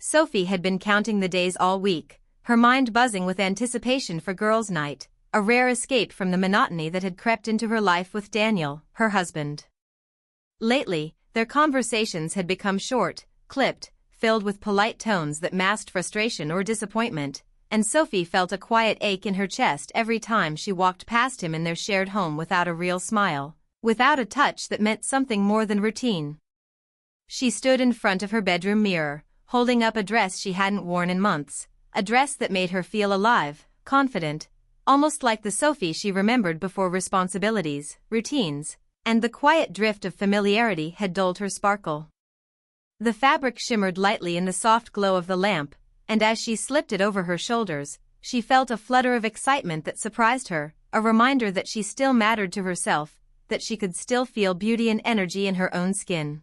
Sophie had been counting the days all week, her mind buzzing with anticipation for girls' night, a rare escape from the monotony that had crept into her life with Daniel, her husband. Lately, their conversations had become short, clipped, filled with polite tones that masked frustration or disappointment, and Sophie felt a quiet ache in her chest every time she walked past him in their shared home without a real smile, without a touch that meant something more than routine. She stood in front of her bedroom mirror, holding up a dress she hadn't worn in months, a dress that made her feel alive, confident, almost like the Sophie she remembered before responsibilities, routines, and the quiet drift of familiarity had dulled her sparkle. The fabric shimmered lightly in the soft glow of the lamp, and as she slipped it over her shoulders, she felt a flutter of excitement that surprised her, a reminder that she still mattered to herself, that she could still feel beauty and energy in her own skin.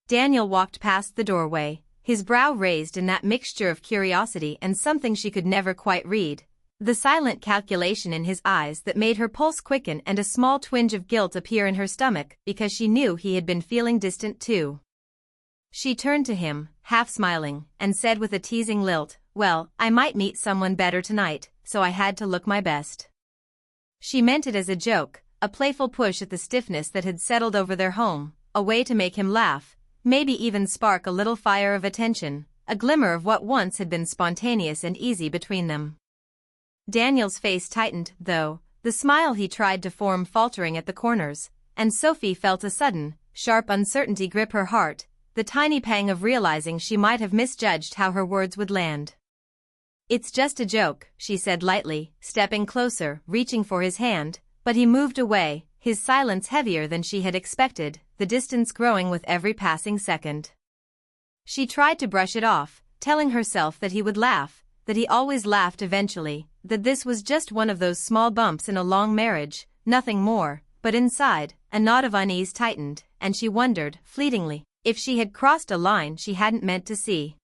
Daniel walked past the doorway, his brow raised in that mixture of curiosity and something she could never quite read, the silent calculation in his eyes that made her pulse quicken and a small twinge of guilt appear in her stomach because she knew he had been feeling distant too. She turned to him, half smiling, and said with a teasing lilt, "Well, I might meet someone better tonight, so I had to look my best." She meant it as a joke, a playful push at the stiffness that had settled over their home, a way to make him laugh, maybe even spark a little fire of attention, a glimmer of what once had been spontaneous and easy between them. Daniel's face tightened, though, the smile he tried to form faltering at the corners, and Sophie felt a sudden, sharp uncertainty grip her heart, the tiny pang of realizing she might have misjudged how her words would land. "It's just a joke," she said lightly, stepping closer, reaching for his hand, but he moved away, his silence heavier than she had expected, the distance growing with every passing second. She tried to brush it off, telling herself that he would laugh, that he always laughed eventually, that this was just one of those small bumps in a long marriage, nothing more, but inside, a knot of unease tightened, and she wondered, fleetingly, if she had crossed a line she hadn't meant to see.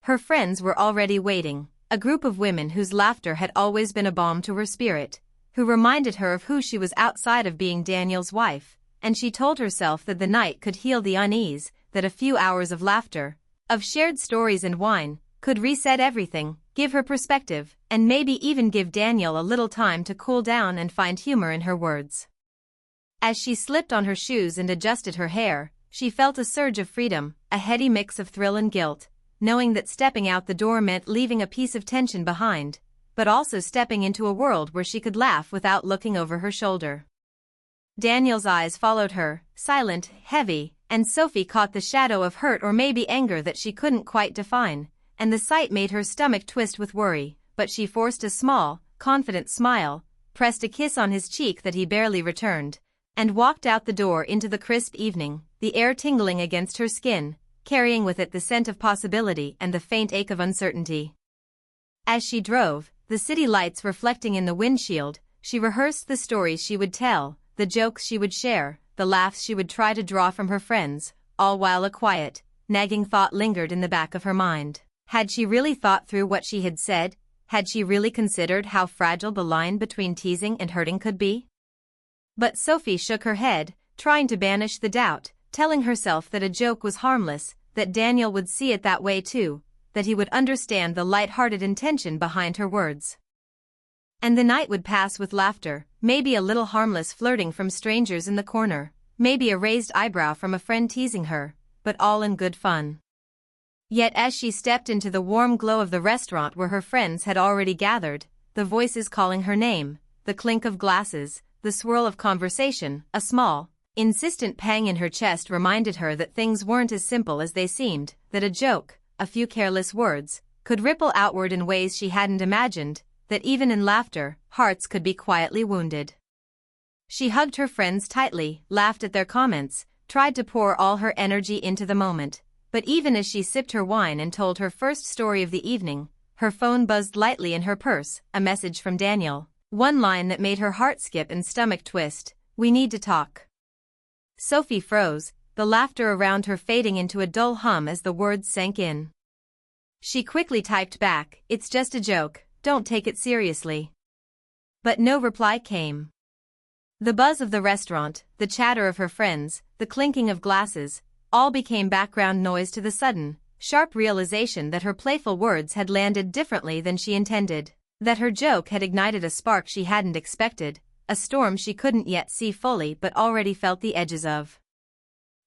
Her friends were already waiting, a group of women whose laughter had always been a balm to her spirit, who reminded her of who she was outside of being Daniel's wife, and she told herself that the night could heal the unease, that a few hours of laughter, of shared stories and wine, could reset everything, give her perspective, and maybe even give Daniel a little time to cool down and find humor in her words. As she slipped on her shoes and adjusted her hair, she felt a surge of freedom, a heady mix of thrill and guilt, knowing that stepping out the door meant leaving a piece of tension behind, but also stepping into a world where she could laugh without looking over her shoulder. Daniel's eyes followed her, silent, heavy, and Sophie caught the shadow of hurt or maybe anger that she couldn't quite define, and the sight made her stomach twist with worry, but she forced a small, confident smile, pressed a kiss on his cheek that he barely returned, and walked out the door into the crisp evening, the air tingling against her skin, carrying with it the scent of possibility and the faint ache of uncertainty. As she drove, the city lights reflecting in the windshield, she rehearsed the stories she would tell, the jokes she would share, the laughs she would try to draw from her friends, all while a quiet, nagging thought lingered in the back of her mind. Had she really thought through what she had said? Had she really considered how fragile the line between teasing and hurting could be? But Sophie shook her head, trying to banish the doubt, telling herself that a joke was harmless, that Daniel would see it that way too, that he would understand the light-hearted intention behind her words. And the night would pass with laughter, maybe a little harmless flirting from strangers in the corner, maybe a raised eyebrow from a friend teasing her, but all in good fun. Yet as she stepped into the warm glow of the restaurant where her friends had already gathered, the voices calling her name, the clink of glasses, the swirl of conversation, a small, insistent pang in her chest reminded her that things weren't as simple as they seemed, that a joke, a few careless words, could ripple outward in ways she hadn't imagined, that even in laughter, hearts could be quietly wounded. She hugged her friends tightly, laughed at their comments, tried to pour all her energy into the moment. But even as she sipped her wine and told her first story of the evening, her phone buzzed lightly in her purse, a message from Daniel, one line that made her heart skip and stomach twist, "We need to talk." Sophie froze, the laughter around her fading into a dull hum as the words sank in. She quickly typed back, "It's just a joke, don't take it seriously." But no reply came. The buzz of the restaurant, the chatter of her friends, the clinking of glasses, all became background noise to the sudden, sharp realization that her playful words had landed differently than she intended, that her joke had ignited a spark she hadn't expected, a storm she couldn't yet see fully but already felt the edges of.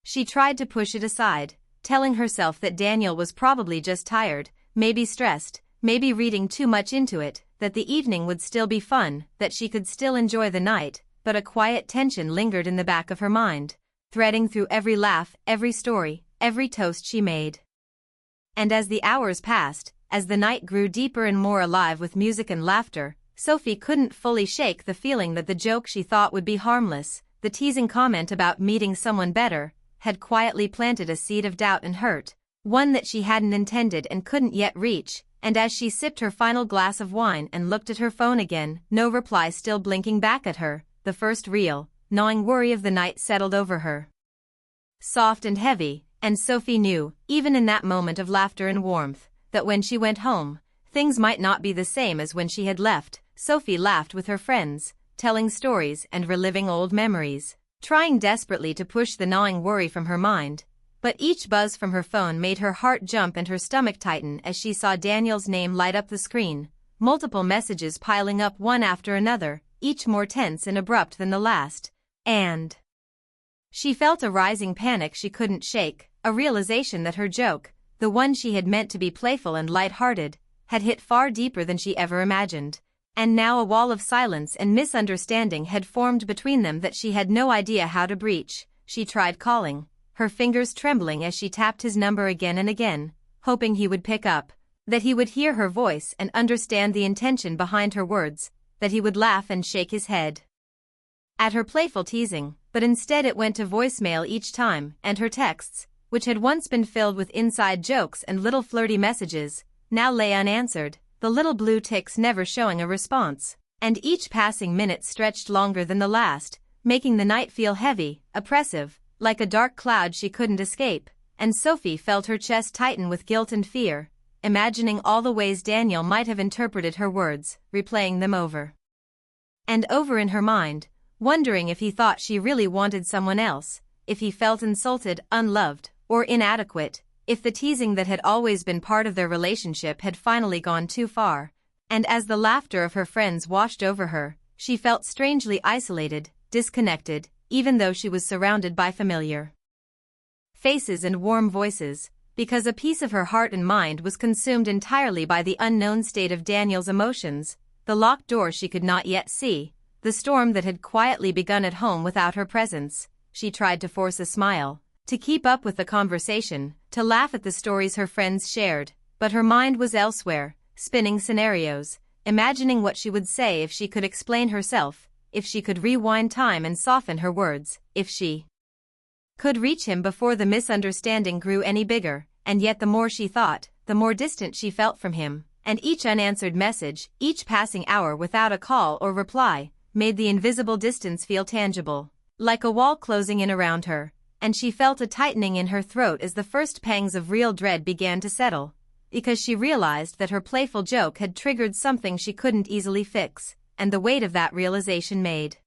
She tried to push it aside, telling herself that Daniel was probably just tired, maybe stressed, maybe reading too much into it, that the evening would still be fun, that she could still enjoy the night, but a quiet tension lingered in the back of her mind, threading through every laugh, every story, every toast she made. And as the hours passed, as the night grew deeper and more alive with music and laughter, Sophie couldn't fully shake the feeling that the joke she thought would be harmless, the teasing comment about meeting someone better, had quietly planted a seed of doubt and hurt, one that she hadn't intended and couldn't yet reach. And as she sipped her final glass of wine and looked at her phone again, no reply still blinking back at her, the first real, gnawing worry of the night settled over her. Soft and heavy, and Sophie knew, even in that moment of laughter and warmth, that when she went home, things might not be the same as when she had left. Sophie laughed with her friends, telling stories and reliving old memories, trying desperately to push the gnawing worry from her mind. But each buzz from her phone made her heart jump and her stomach tighten as she saw Daniel's name light up the screen, multiple messages piling up one after another, each more tense and abrupt than the last, and she felt a rising panic she couldn't shake, a realization that her joke, the one she had meant to be playful and light-hearted, had hit far deeper than she ever imagined, and now a wall of silence and misunderstanding had formed between them that she had no idea how to breach. She tried calling, her fingers trembling as she tapped his number again and again, hoping he would pick up, that he would hear her voice and understand the intention behind her words, that he would laugh and shake his head at her playful teasing, but instead it went to voicemail each time, and her texts, which had once been filled with inside jokes and little flirty messages, now lay unanswered, the little blue ticks never showing a response, and each passing minute stretched longer than the last, making the night feel heavy, oppressive, like a dark cloud she couldn't escape, and Sophie felt her chest tighten with guilt and fear, imagining all the ways Daniel might have interpreted her words, replaying them over and over in her mind, wondering if he thought she really wanted someone else, if he felt insulted, unloved, or inadequate, if the teasing that had always been part of their relationship had finally gone too far. And as the laughter of her friends washed over her, she felt strangely isolated, disconnected, even though she was surrounded by familiar faces and warm voices, because a piece of her heart and mind was consumed entirely by the unknown state of Daniel's emotions, the locked door she could not yet see, the storm that had quietly begun at home without her presence. She tried to force a smile, to keep up with the conversation, to laugh at the stories her friends shared, but her mind was elsewhere, spinning scenarios, imagining what she would say if she could explain herself, if she could rewind time and soften her words, if she could reach him before the misunderstanding grew any bigger. And yet the more she thought, the more distant she felt from him, and each unanswered message, each passing hour without a call or reply, made the invisible distance feel tangible, like a wall closing in around her, and she felt a tightening in her throat as the first pangs of real dread began to settle, because she realized that her playful joke had triggered something she couldn't easily fix, and the weight of that realization made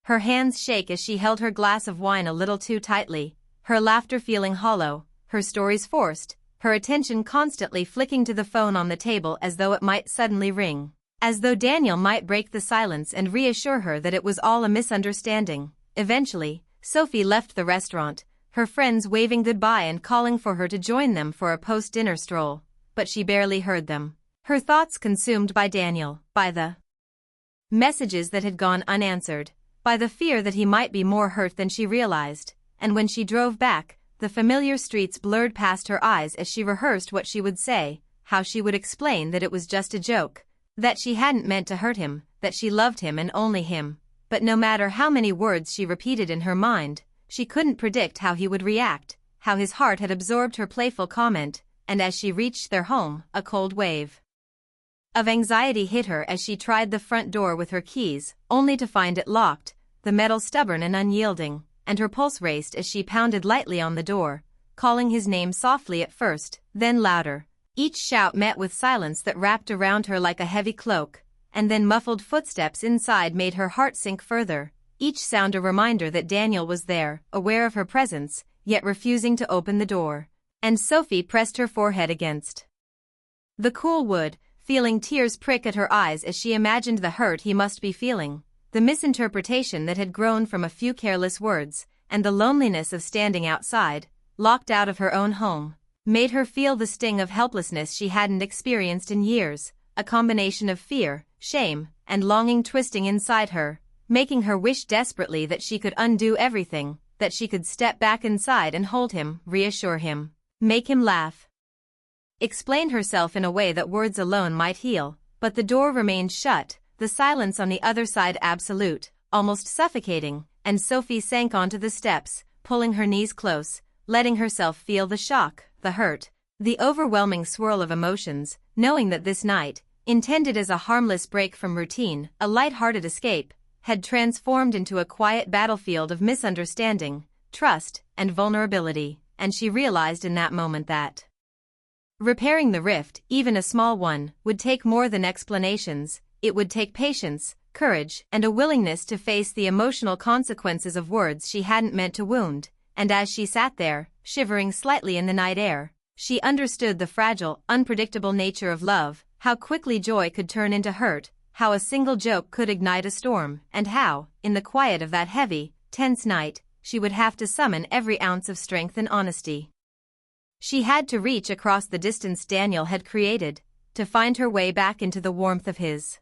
her hands shake as she held her glass of wine a little too tightly, her laughter feeling hollow, her stories forced, her attention constantly flicking to the phone on the table as though it might suddenly ring, as though Daniel might break the silence and reassure her that it was all a misunderstanding. Eventually, Sophie left the restaurant, her friends waving goodbye and calling for her to join them for a post-dinner stroll, but she barely heard them, her thoughts consumed by Daniel, by the messages that had gone unanswered, by the fear that he might be more hurt than she realized, and when she drove back, the familiar streets blurred past her eyes as she rehearsed what she would say, how she would explain that it was just a joke, that she hadn't meant to hurt him, that she loved him and only him. But no matter how many words she repeated in her mind, she couldn't predict how he would react, how his heart had absorbed her playful comment, and as she reached their home, a cold wave of anxiety hit her as she tried the front door with her keys, only to find it locked, the metal stubborn and unyielding, and her pulse raced as she pounded lightly on the door, calling his name softly at first, then louder. Each shout met with silence that wrapped around her like a heavy cloak, and then muffled footsteps inside made her heart sink further, each sound a reminder that Daniel was there, aware of her presence, yet refusing to open the door. and Sophie pressed her forehead against the cool wood, feeling tears prick at her eyes as she imagined the hurt he must be feeling, the misinterpretation that had grown from a few careless words, and the loneliness of standing outside, locked out of her own home, made her feel the sting of helplessness she hadn't experienced in years, a combination of fear, shame, and longing twisting inside her, making her wish desperately that she could undo everything, that she could step back inside and hold him, reassure him, make him laugh, explain herself in a way that words alone might heal, but the door remained shut, the silence on the other side absolute, almost suffocating, and Sophie sank onto the steps, pulling her knees close, letting herself feel the shock, the hurt, the overwhelming swirl of emotions, knowing that this night, intended as a harmless break from routine, a light-hearted escape, had transformed into a quiet battlefield of misunderstanding, trust, and vulnerability, and she realized in that moment that repairing the rift, even a small one, would take more than explanations. It would take patience, courage, and a willingness to face the emotional consequences of words she hadn't meant to wound, and as she sat there, shivering slightly in the night air, she understood the fragile, unpredictable nature of love, how quickly joy could turn into hurt, how a single joke could ignite a storm, and how, in the quiet of that heavy, tense night, she would have to summon every ounce of strength and honesty she had to reach across the distance Daniel had created, to find her way back into the warmth of his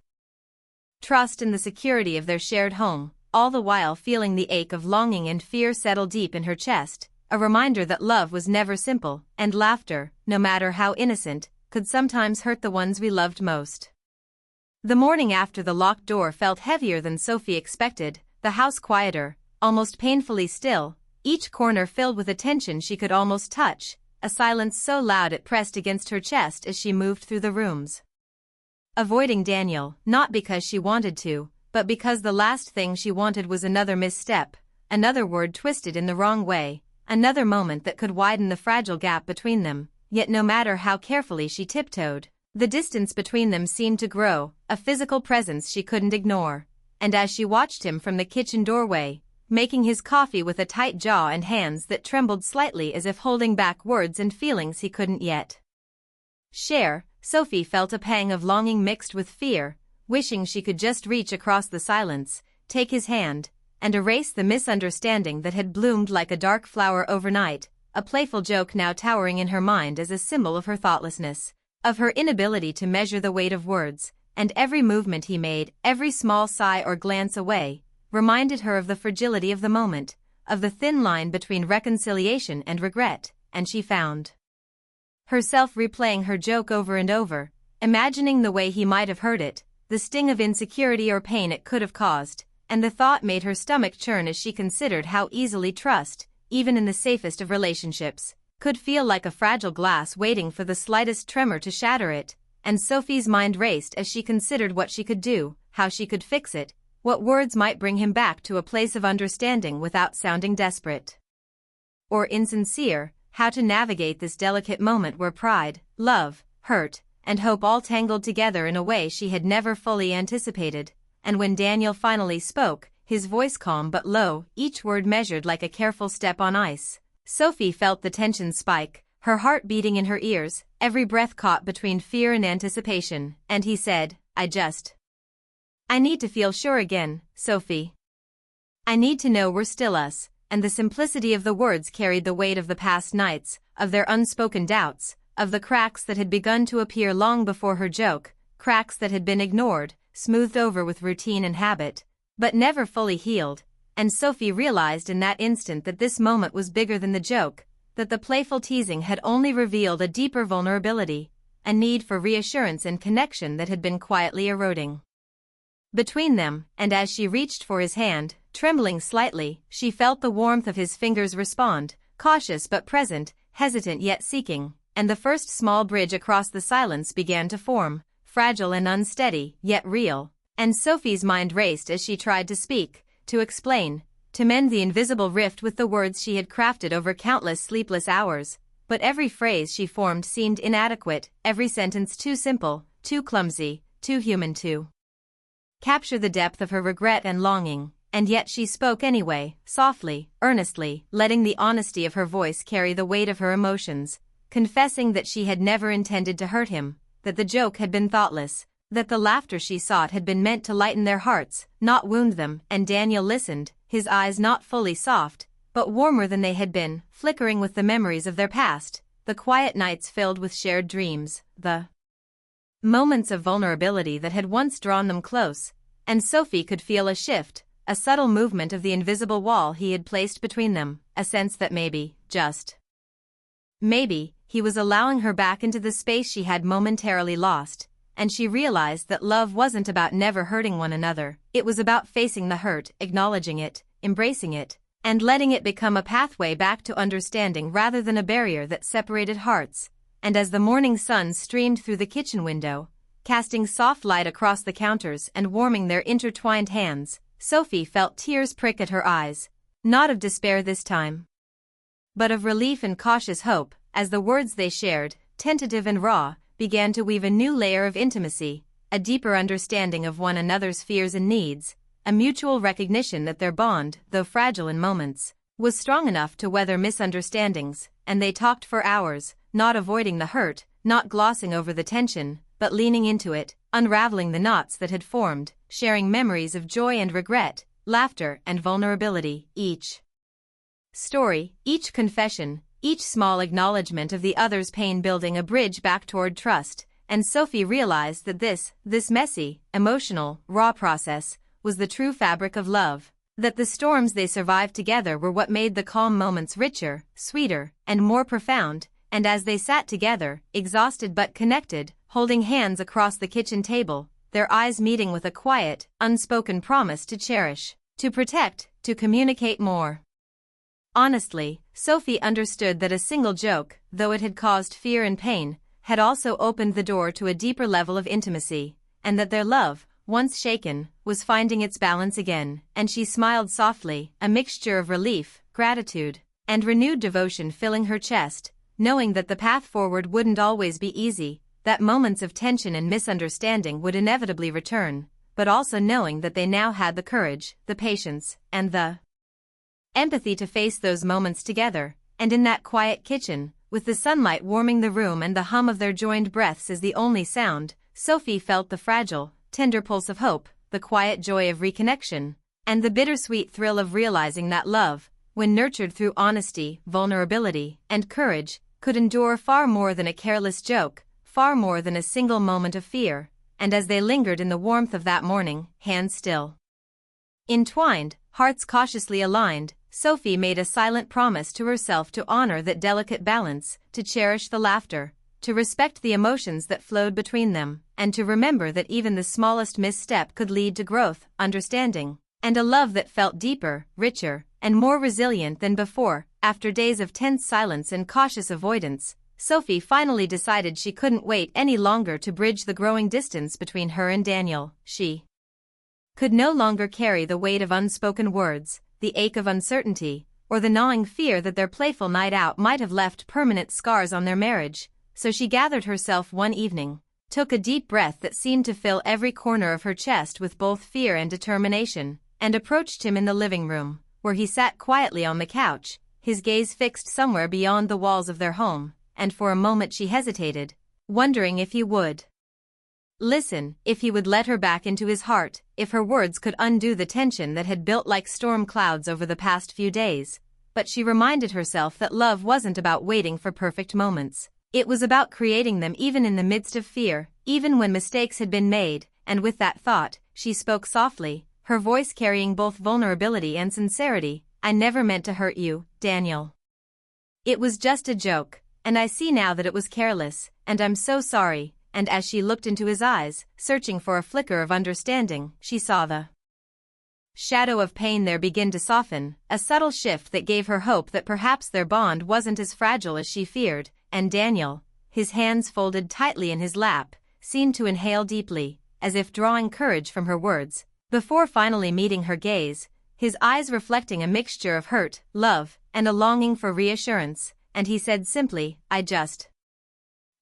trust and the security of their shared home, all the while feeling the ache of longing and fear settle deep in her chest, a reminder that love was never simple, and laughter, no matter how innocent, could sometimes hurt the ones we loved most. The morning after the locked door felt heavier than Sophie expected, the house quieter, almost painfully still, each corner filled with a tension she could almost touch, a silence so loud it pressed against her chest as she moved through the rooms, avoiding Daniel, not because she wanted to, but because the last thing she wanted was another misstep, another word twisted in the wrong way, another moment that could widen the fragile gap between them. Yet no matter how carefully she tiptoed, the distance between them seemed to grow, a physical presence she couldn't ignore, and as she watched him from the kitchen doorway, making his coffee with a tight jaw and hands that trembled slightly as if holding back words and feelings he couldn't yet share, Sophie felt a pang of longing mixed with fear, wishing she could just reach across the silence, take his hand, and erase the misunderstanding that had bloomed like a dark flower overnight, a playful joke now towering in her mind as a symbol of her thoughtlessness, of her inability to measure the weight of words, and every movement he made, every small sigh or glance away, reminded her of the fragility of the moment, of the thin line between reconciliation and regret, and she found herself replaying her joke over and over, imagining the way he might have heard it, the sting of insecurity or pain it could have caused, and the thought made her stomach churn as she considered how easily trust, even in the safest of relationships, could feel like a fragile glass waiting for the slightest tremor to shatter it, and Sophie's mind raced as she considered what she could do, how she could fix it, what words might bring him back to a place of understanding without sounding desperate or insincere, how to navigate this delicate moment where pride, love, hurt, and hope all tangled together in a way she had never fully anticipated. And when Daniel finally spoke, his voice calm but low, each word measured like a careful step on ice, Sophie felt the tension spike, her heart beating in her ears, every breath caught between fear and anticipation, and he said, I need to feel sure again, Sophie. I need to know we're still us, and the simplicity of the words carried the weight of the past nights, of their unspoken doubts, of the cracks that had begun to appear long before her joke, cracks that had been ignored, smoothed over with routine and habit, but never fully healed, and Sophie realized in that instant that this moment was bigger than the joke, that the playful teasing had only revealed a deeper vulnerability, a need for reassurance and connection that had been quietly eroding between them, and as she reached for his hand, trembling slightly, she felt the warmth of his fingers respond, cautious but present, hesitant yet seeking, and the first small bridge across the silence began to form, fragile and unsteady, yet real, and Sophie's mind raced as she tried to speak, to explain, to mend the invisible rift with the words she had crafted over countless sleepless hours, but every phrase she formed seemed inadequate, every sentence too simple, too clumsy, too human to capture the depth of her regret and longing, and yet she spoke anyway, softly, earnestly, letting the honesty of her voice carry the weight of her emotions, confessing that she had never intended to hurt him, that the joke had been thoughtless, that the laughter she sought had been meant to lighten their hearts, not wound them. And Daniel listened, his eyes not fully soft, but warmer than they had been, flickering with the memories of their past, the quiet nights filled with shared dreams, the moments of vulnerability that had once drawn them close. And Sophie could feel a shift, a subtle movement of the invisible wall he had placed between them, a sense that maybe, just maybe, he was allowing her back into the space she had momentarily lost. And she realized that love wasn't about never hurting one another, it was about facing the hurt, acknowledging it, embracing it, and letting it become a pathway back to understanding rather than a barrier that separated hearts. And as the morning sun streamed through the kitchen window, casting soft light across the counters and warming their intertwined hands, Sophie felt tears prick at her eyes, not of despair this time, but of relief and cautious hope, as the words they shared, tentative and raw, began to weave a new layer of intimacy, a deeper understanding of one another's fears and needs, a mutual recognition that their bond, though fragile in moments, was strong enough to weather misunderstandings. And they talked for hours, not avoiding the hurt, not glossing over the tension, but leaning into it, unraveling the knots that had formed, sharing memories of joy and regret, laughter and vulnerability. Each story, each confession, each small acknowledgement of the other's pain building a bridge back toward trust. And Sophie realized that this messy, emotional, raw process was the true fabric of love, that the storms they survived together were what made the calm moments richer, sweeter, and more profound. And as they sat together, exhausted but connected, holding hands across the kitchen table, their eyes meeting with a quiet, unspoken promise to cherish, to protect, to communicate more honestly, Sophie understood that a single joke, though it had caused fear and pain, had also opened the door to a deeper level of intimacy, and that their love, once shaken, was finding its balance again. And she smiled softly, a mixture of relief, gratitude, and renewed devotion filling her chest, knowing that the path forward wouldn't always be easy, that moments of tension and misunderstanding would inevitably return, but also knowing that they now had the courage, the patience, and the empathy to face those moments together. And in that quiet kitchen, with the sunlight warming the room and the hum of their joined breaths as the only sound, Sophie felt the fragile, tender pulse of hope, the quiet joy of reconnection, and the bittersweet thrill of realizing that love, when nurtured through honesty, vulnerability, and courage, could endure far more than a careless joke, far more than a single moment of fear. And as they lingered in the warmth of that morning, hands still entwined, hearts cautiously aligned, Sophie made a silent promise to herself to honor that delicate balance, to cherish the laughter, to respect the emotions that flowed between them, and to remember that even the smallest misstep could lead to growth, understanding, and a love that felt deeper, richer, and more resilient than before. After days of tense silence and cautious avoidance, Sophie finally decided she couldn't wait any longer to bridge the growing distance between her and Daniel. She could no longer carry the weight of unspoken words, the ache of uncertainty, or the gnawing fear that their playful night out might have left permanent scars on their marriage. So she gathered herself one evening, took a deep breath that seemed to fill every corner of her chest with both fear and determination, and approached him in the living room, where he sat quietly on the couch, his gaze fixed somewhere beyond the walls of their home. And for a moment she hesitated, wondering if he would listen, if he would let her back into his heart, if her words could undo the tension that had built like storm clouds over the past few days. But she reminded herself that love wasn't about waiting for perfect moments. It was about creating them even in the midst of fear, even when mistakes had been made. And with that thought, she spoke softly, her voice carrying both vulnerability and sincerity. I never meant to hurt you, Daniel. It was just a joke, and I see now that it was careless, and I'm so sorry. And as she looked into his eyes, searching for a flicker of understanding, she saw the shadow of pain there begin to soften, a subtle shift that gave her hope that perhaps their bond wasn't as fragile as she feared. And Daniel, his hands folded tightly in his lap, seemed to inhale deeply, as if drawing courage from her words, before finally meeting her gaze, his eyes reflecting a mixture of hurt, love, and a longing for reassurance. And he said simply,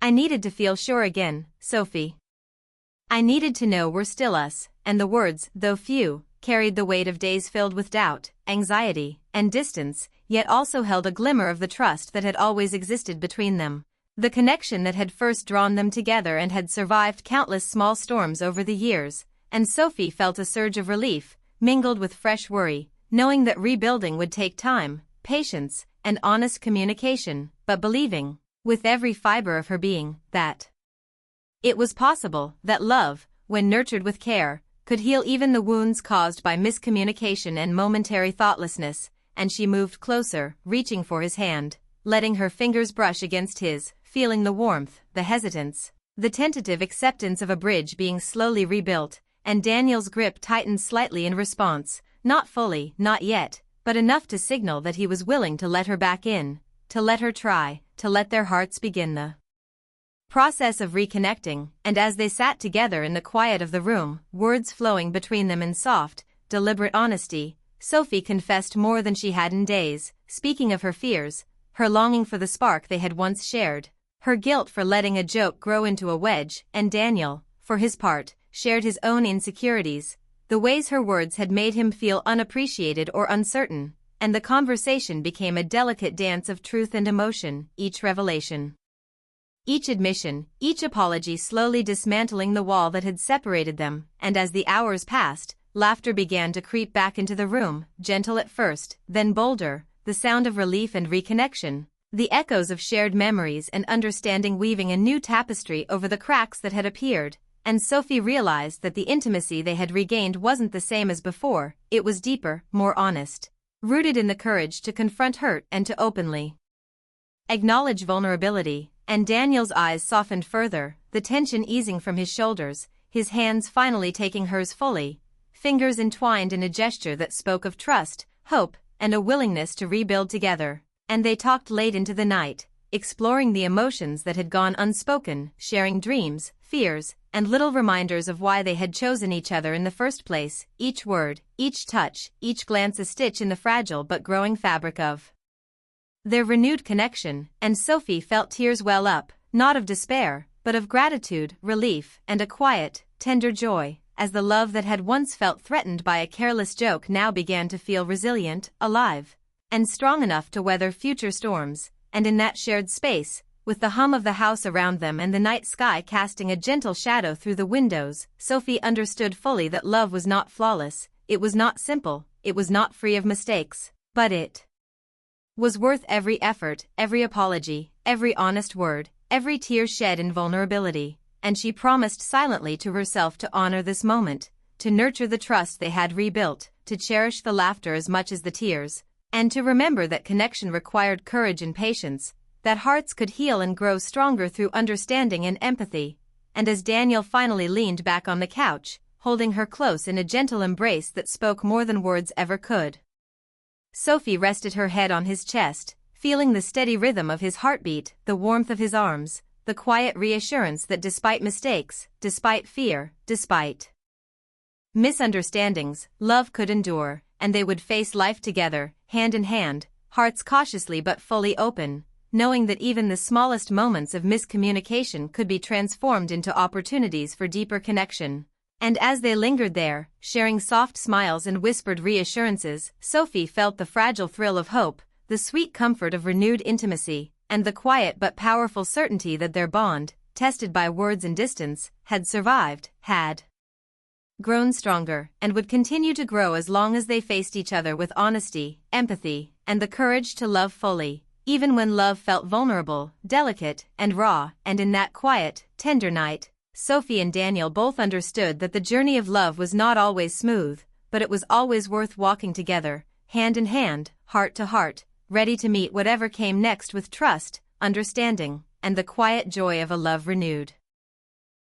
I needed to feel sure again, Sophie. I needed to know we're still us. And the words, though few, carried the weight of days filled with doubt, anxiety, and distance, yet also held a glimmer of the trust that had always existed between them. The connection that had first drawn them together and had survived countless small storms over the years, and Sophie felt a surge of relief, mingled with fresh worry, knowing that rebuilding would take time, patience, and honest communication, but believing, with every fiber of her being, that it was possible that love, when nurtured with care, could heal even the wounds caused by miscommunication and momentary thoughtlessness, and she moved closer, reaching for his hand, letting her fingers brush against his, feeling the warmth, the hesitance, the tentative acceptance of a bridge being slowly rebuilt, and Daniel's grip tightened slightly in response, not fully, not yet, but enough to signal that he was willing to let her back in, to let her try, to let their hearts begin the process of reconnecting. And as they sat together in the quiet of the room, words flowing between them in soft, deliberate honesty, Sophie confessed more than she had in days, speaking of her fears, her longing for the spark they had once shared, her guilt for letting a joke grow into a wedge, and Daniel, for his part, shared his own insecurities, the ways her words had made him feel unappreciated or uncertain, and the conversation became a delicate dance of truth and emotion, each revelation, each admission, each apology slowly dismantling the wall that had separated them. And as the hours passed, laughter began to creep back into the room, gentle at first, then bolder, the sound of relief and reconnection, the echoes of shared memories and understanding weaving a new tapestry over the cracks that had appeared. And Sophie realized that the intimacy they had regained wasn't the same as before, it was deeper, more honest, rooted in the courage to confront hurt and to openly acknowledge vulnerability. And Daniel's eyes softened further, the tension easing from his shoulders, his hands finally taking hers fully, fingers entwined in a gesture that spoke of trust, hope, and a willingness to rebuild together. And they talked late into the night, exploring the emotions that had gone unspoken, sharing dreams, fears, and little reminders of why they had chosen each other in the first place, each word, each touch, each glance a stitch in the fragile but growing fabric of their renewed connection. And Sophie felt tears well up, not of despair, but of gratitude, relief, and a quiet, tender joy, as the love that had once felt threatened by a careless joke now began to feel resilient, alive, and strong enough to weather future storms. And in that shared space, with the hum of the house around them and the night sky casting a gentle shadow through the windows, Sophie understood fully that love was not flawless, it was not simple, it was not free of mistakes, but it was worth every effort, every apology, every honest word, every tear shed in vulnerability. And she promised silently to herself to honor this moment, to nurture the trust they had rebuilt, to cherish the laughter as much as the tears, and to remember that connection required courage and patience, that hearts could heal and grow stronger through understanding and empathy. And as Daniel finally leaned back on the couch, holding her close in a gentle embrace that spoke more than words ever could, Sophie rested her head on his chest, feeling the steady rhythm of his heartbeat, the warmth of his arms, the quiet reassurance that despite mistakes, despite fear, despite misunderstandings, love could endure, and they would face life together, hand in hand, hearts cautiously but fully open, knowing that even the smallest moments of miscommunication could be transformed into opportunities for deeper connection. And as they lingered there, sharing soft smiles and whispered reassurances, Sophie felt the fragile thrill of hope, the sweet comfort of renewed intimacy, and the quiet but powerful certainty that their bond, tested by words and distance, had survived, had grown stronger, and would continue to grow as long as they faced each other with honesty, empathy, and the courage to love fully, even when love felt vulnerable, delicate, and raw. And in that quiet, tender night, Sophie and Daniel both understood that the journey of love was not always smooth, but it was always worth walking together, hand in hand, heart to heart, ready to meet whatever came next with trust, understanding, and the quiet joy of a love renewed.